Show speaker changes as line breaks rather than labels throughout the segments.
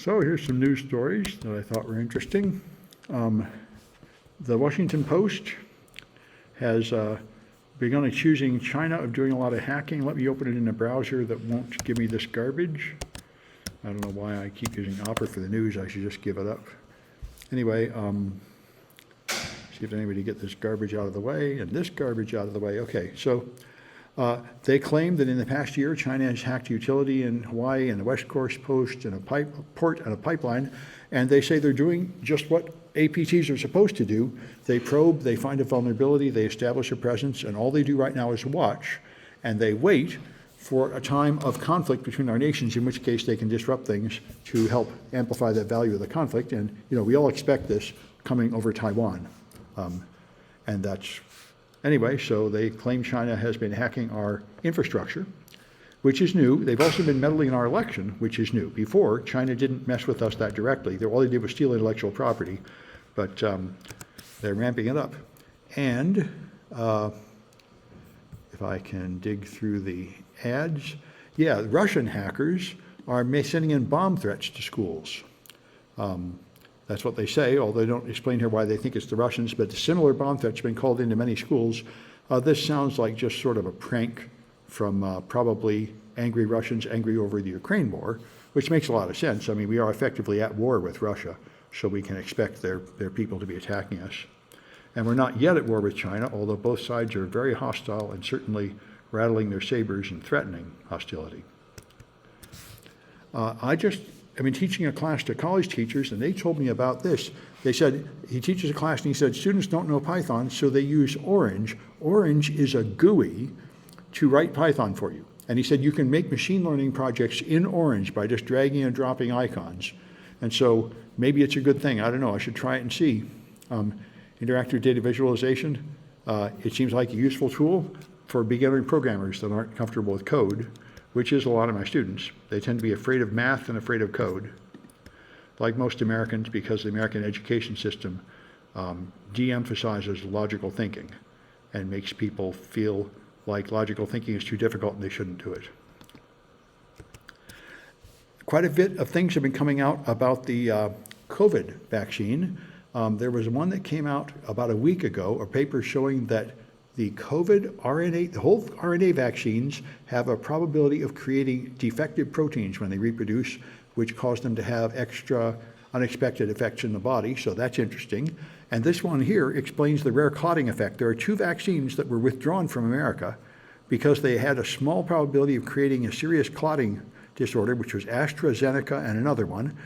So here's some news stories that I thought were interesting. The Washington Post has begun accusing China of doing a lot of hacking. Let me open it in a browser that won't give me this garbage. I don't know why I keep using Opera for the news. I should just give it up. Anyway, see if anybody get this garbage out of the way and this garbage out of the way. Okay, so they claim that in the past year, China has hacked a utility in Hawaii and the West Coast Post and a port and a pipeline, and they say they're doing just what APTs are supposed to do. They probe, they find a vulnerability, they establish a presence, and all they do right now is watch, and they wait for a time of conflict between our nations, in which case they can disrupt things to help amplify the value of the conflict. And we all expect this coming over Taiwan, and that's anyway. So they claim China has been hacking our infrastructure, which is new. They've also been meddling in our election, which is new. Before, China didn't mess with us that directly. All they did was steal intellectual property, but they're ramping it up. And if I can dig through the ads, yeah, Russian hackers are sending in bomb threats to schools. That's what they say, although they don't explain here why they think it's the Russians, but the similar bomb threats have been called into many schools. This sounds like just sort of a prank from probably angry Russians angry over the Ukraine war, which makes a lot of sense. I mean, we are effectively at war with Russia, so we can expect their people to be attacking us. And we're not yet at war with China, although both sides are very hostile and certainly rattling their sabers and threatening hostility. I've been teaching a class to college teachers, and they told me about this. They said, he teaches a class, and he said, students don't know Python, so they use Orange. Orange is a GUI to write Python for you. And he said, you can make machine learning projects in Orange by just dragging and dropping icons. And so maybe it's a good thing. I don't know. I should try it and see. Interactive data visualization, it seems like a useful tool for beginner programmers that aren't comfortable with code, which is a lot of my students. They tend to be afraid of math and afraid of code, like most Americans, because the American education system de-emphasizes logical thinking and makes people feel like logical thinking is too difficult and they shouldn't do it. Quite a bit of things have been coming out about the COVID vaccine. There was one that came out about a week ago, a paper showing that the COVID RNA, the whole RNA vaccines have a probability of creating defective proteins when they reproduce, which cause them to have extra unexpected effects in the body. So that's interesting. And this one here explains the rare clotting effect. There are two vaccines that were withdrawn from America because they had a small probability of creating a serious clotting disorder, which was AstraZeneca and another one.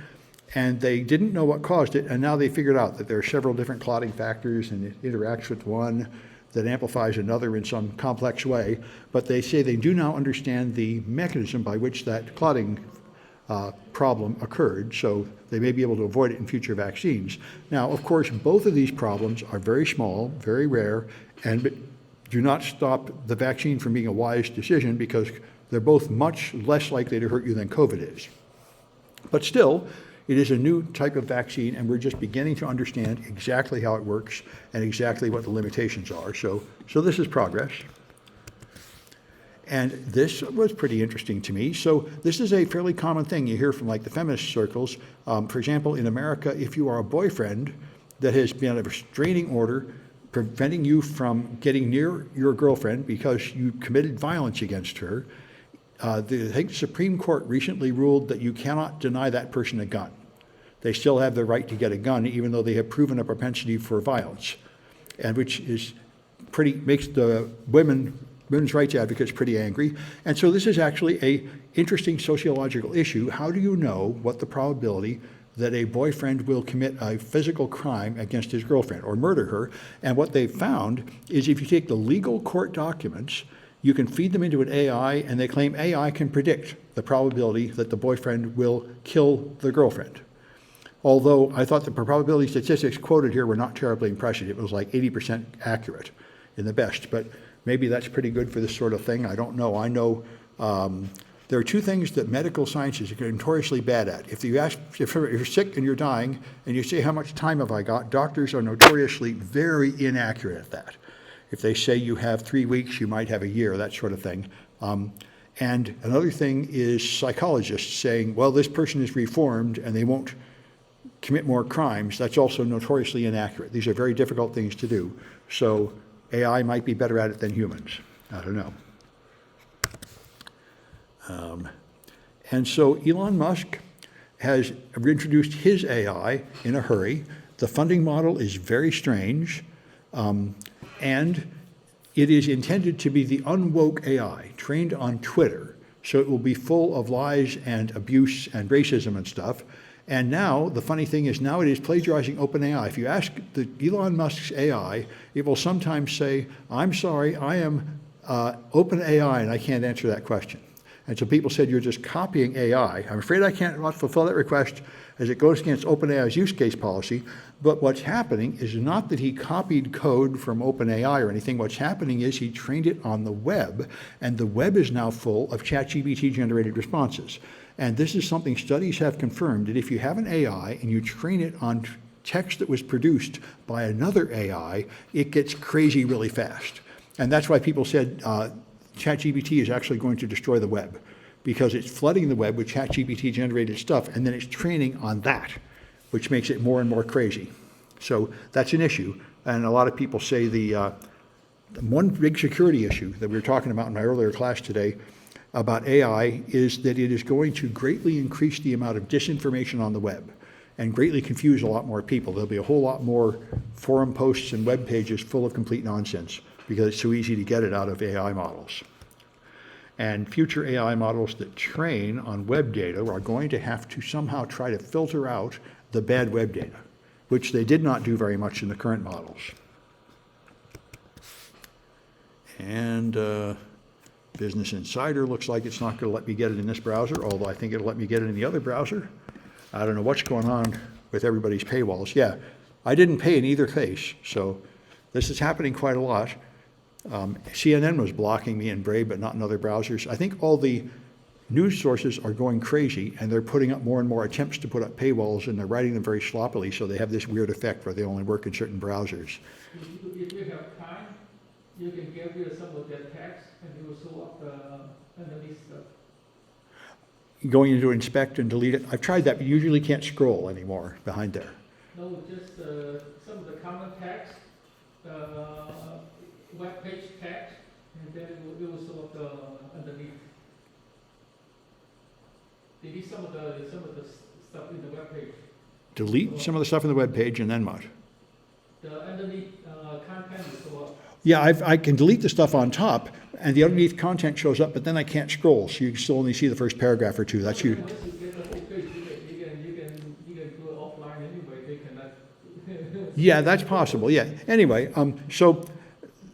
And they didn't know what caused it, and now they figured out that there are several different clotting factors, and it interacts with one that amplifies another in some complex way. But they say they do now understand the mechanism by which that clotting problem occurred, so they may be able to avoid it in future vaccines. Now, of course, both of these problems are very small, very rare, and do not stop the vaccine from being a wise decision, because they're both much less likely to hurt you than COVID is. But still, it is a new type of vaccine, and we're just beginning to understand exactly how it works and exactly what the limitations are. So this is progress. And this was pretty interesting to me. So this is a fairly common thing you hear from like the feminist circles. For example, in America, if you are a boyfriend that has been a restraining order preventing you from getting near your girlfriend because you committed violence against her, I think the Supreme Court recently ruled that you cannot deny that person a gun. They still have the right to get a gun, even though they have proven a propensity for violence, and which is makes the women's rights advocates pretty angry. And so this is actually a interesting sociological issue. How do you know what the probability that a boyfriend will commit a physical crime against his girlfriend or murder her? And what they've found is if you take the legal court documents, you can feed them into an AI, and they claim AI can predict the probability that the boyfriend will kill the girlfriend. Although I thought the probability statistics quoted here were not terribly impressive. It was like 80% accurate in the best, but maybe that's pretty good for this sort of thing. I don't know. I know there are two things that medical sciences are notoriously bad at. If you're sick and you're dying and you say, how much time have I got? Doctors are notoriously very inaccurate at that. If they say you have 3 weeks, you might have a year, that sort of thing. And another thing is psychologists saying, well, this person is reformed and they won't commit more crimes. That's also notoriously inaccurate. These are very difficult things to do. So AI might be better at it than humans. I don't know. And so Elon Musk has introduced his AI in a hurry. The funding model is very strange, and it is intended to be the unwoke AI, trained on Twitter. So it will be full of lies and abuse and racism and stuff. And now, the funny thing is, now it is plagiarizing OpenAI. If you ask the Elon Musk's AI, it will sometimes say, I'm sorry, I am OpenAI, and I can't answer that question. And so people said, you're just copying AI. I'm afraid I can't fulfill that request as it goes against OpenAI's use case policy. But what's happening is not that he copied code from OpenAI or anything. What's happening is he trained it on the web, and the web is now full of ChatGPT generated responses. And this is something studies have confirmed, that if you have an AI and you train it on text that was produced by another AI, it gets crazy really fast. And that's why people said ChatGPT is actually going to destroy the web, because it's flooding the web with ChatGPT generated stuff, and then it's training on that, which makes it more and more crazy. So that's an issue. And a lot of people say the one big security issue that we were talking about in my earlier class today about AI is that it is going to greatly increase the amount of disinformation on the web and greatly confuse a lot more people. There'll be a whole lot more forum posts and web pages full of complete nonsense, because it's so easy to get it out of AI models. And future AI models that train on web data are going to have to somehow try to filter out the bad web data, which they did not do very much in the current models. And Business Insider looks like it's not going to let me get it in this browser, although I think it'll let me get it in the other browser. I don't know what's going on with everybody's paywalls. Yeah, I didn't pay in either case, so this is happening quite a lot. CNN was blocking me in Brave, but not in other browsers. I think all the news sources are going crazy, and they're putting up more and more attempts to put up paywalls, and they're writing them very sloppily, so they have this weird effect where they only work in certain browsers.
If you have time, you can get rid of some of that text, and you will show up the underneath stuff.
Going into inspect and delete it. I've tried that, but you usually can't scroll anymore behind there.
No, just some of the common text, web page text, and then it will show up the underneath. Delete some of the stuff in the web page.
Delete some of the stuff in the web page, and then what?
The underneath content will show up.
Yeah, I can delete the stuff on top, and the underneath content shows up, but then I can't scroll, so you can still only see the first paragraph or two. That's you.
Once you get the whole page, you can do it offline anyway. They cannot.
Yeah, that's possible. Yeah. Anyway, so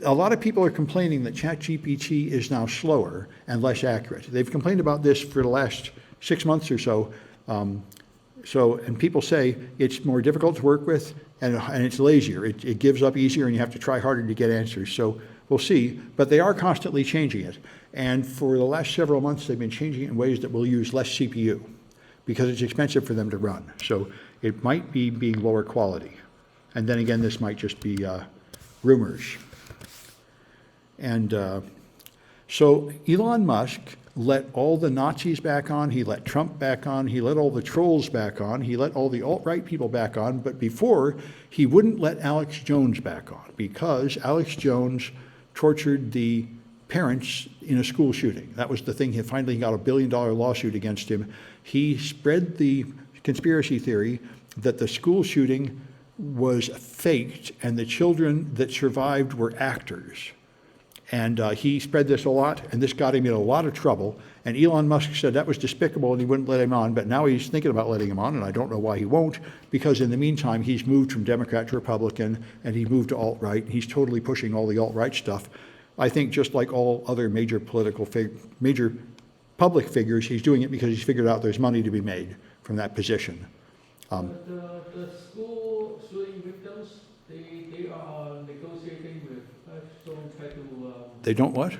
a lot of people are complaining that ChatGPT is now slower and less accurate. They've complained about this for the last 6 months or so. And people say it's more difficult to work with, and it's lazier. It gives up easier, and you have to try harder to get answers. So we'll see. But they are constantly changing it. And for the last several months, they've been changing it in ways that will use less CPU, because it's expensive for them to run. So it might be being lower quality. And then again, this might just be rumors. And so Elon Musk let all the Nazis back on, he let Trump back on, he let all the trolls back on, he let all the alt-right people back on, but before, he wouldn't let Alex Jones back on, because Alex Jones tortured the parents in a school shooting. That was the thing. He finally got a $1 billion lawsuit against him. He spread the conspiracy theory that the school shooting was faked and the children that survived were actors. And he spread this a lot, and this got him in a lot of trouble. And Elon Musk said that was despicable and he wouldn't let him on, but now he's thinking about letting him on, and I don't know why he won't, because in the meantime, he's moved from Democrat to Republican, and he moved to alt-right. He's totally pushing all the alt-right stuff. I think just like all other major major public figures, he's doing it because he's figured out there's money to be made from that position.
The school shooting victims, they are negotiating with Alex Jones, try to.
They don't what?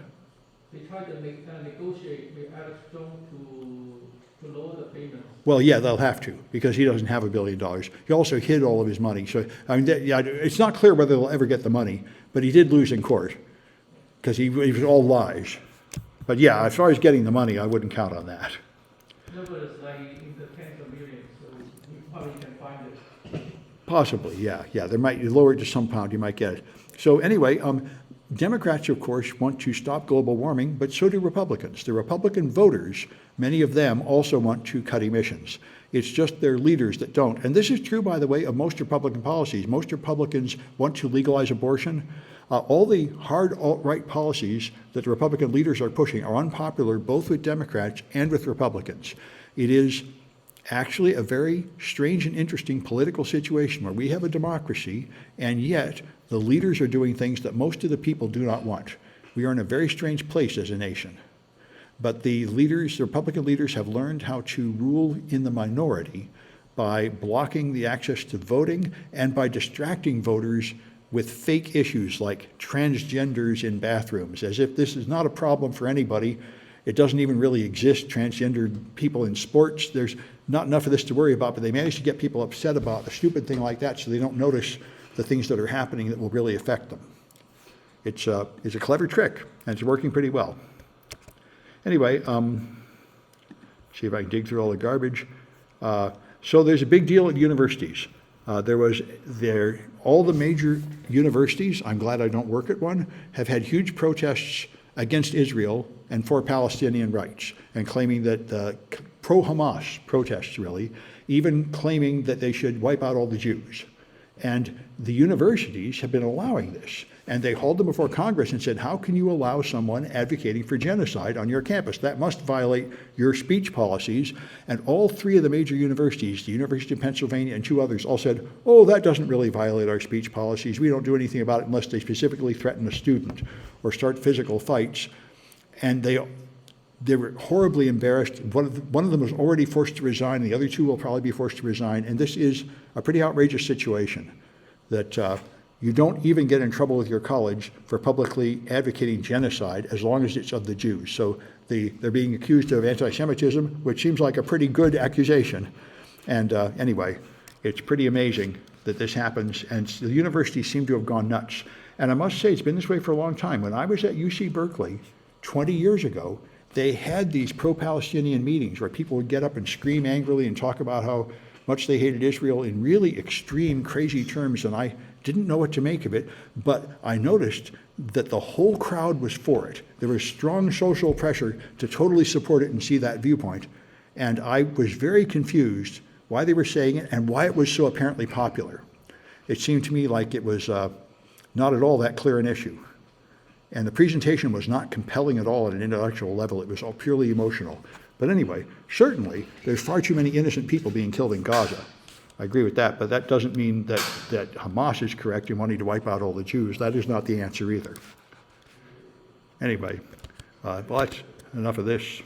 They try to negotiate with Alex Jones to lower the payments.
Well, yeah, they'll have to, because he doesn't have $1 billion. He also hid all of his money. So, I mean, yeah, it's not clear whether they'll ever get the money, but he did lose in court, because it was all lies. But yeah, as far as getting the money, I wouldn't count on that.
No, but it's like in the tens of millions, so you probably can find it.
Possibly, yeah. There might, you lower it to some pound, you might get it. So anyway, Democrats, of course, want to stop global warming, but so do Republicans. The Republican voters, many of them also want to cut emissions. It's just their leaders that don't. And this is true, by the way, of most Republican policies. Most Republicans want to legalize abortion. All the hard alt-right policies that the Republican leaders are pushing are unpopular both with Democrats and with Republicans. It is actually a very strange and interesting political situation where we have a democracy, and yet the leaders are doing things that most of the people do not want. We are in a very strange place as a nation. But the leaders, the Republican leaders, have learned how to rule in the minority by blocking the access to voting and by distracting voters with fake issues like transgenders in bathrooms, as if this is not a problem for anybody. It doesn't even really exist, transgender people in sports. There's not enough of this to worry about, but they manage to get people upset about a stupid thing like that so they don't notice the things that are happening that will really affect them. It's a clever trick, and it's working pretty well. Anyway, see if I can dig through all the garbage. So there's a big deal at universities. All the major universities, I'm glad I don't work at one, have had huge protests against Israel and for Palestinian rights, and claiming that pro-Hamas protests, really, even claiming that they should wipe out all the Jews. And the universities have been allowing this. And they hauled them before Congress and said, how can you allow someone advocating for genocide on your campus? That must violate your speech policies. And all three of the major universities, the University of Pennsylvania and two others, all said, oh, that doesn't really violate our speech policies. We don't do anything about it unless they specifically threaten a student or start physical fights. And they were horribly embarrassed. One of them was already forced to resign. The other two will probably be forced to resign. And this is a pretty outrageous situation that you don't even get in trouble with your college for publicly advocating genocide as long as it's of the Jews. So they're being accused of anti-Semitism, which seems like a pretty good accusation. And anyway, it's pretty amazing that this happens. And the universities seem to have gone nuts. And I must say, it's been this way for a long time. When I was at UC Berkeley 20 years ago, they had these pro-Palestinian meetings where people would get up and scream angrily and talk about how much they hated Israel in really extreme, crazy terms, and I didn't know what to make of it, but I noticed that the whole crowd was for it. There was strong social pressure to totally support it and see that viewpoint, and I was very confused why they were saying it and why it was so apparently popular. It seemed to me like it was not at all that clear an issue. And the presentation was not compelling at all at an intellectual level. It was all purely emotional. But anyway, certainly there's far too many innocent people being killed in Gaza. I agree with that, but that doesn't mean that Hamas is correct in wanting to wipe out all the Jews. That is not the answer either. Anyway, well, that's enough of this.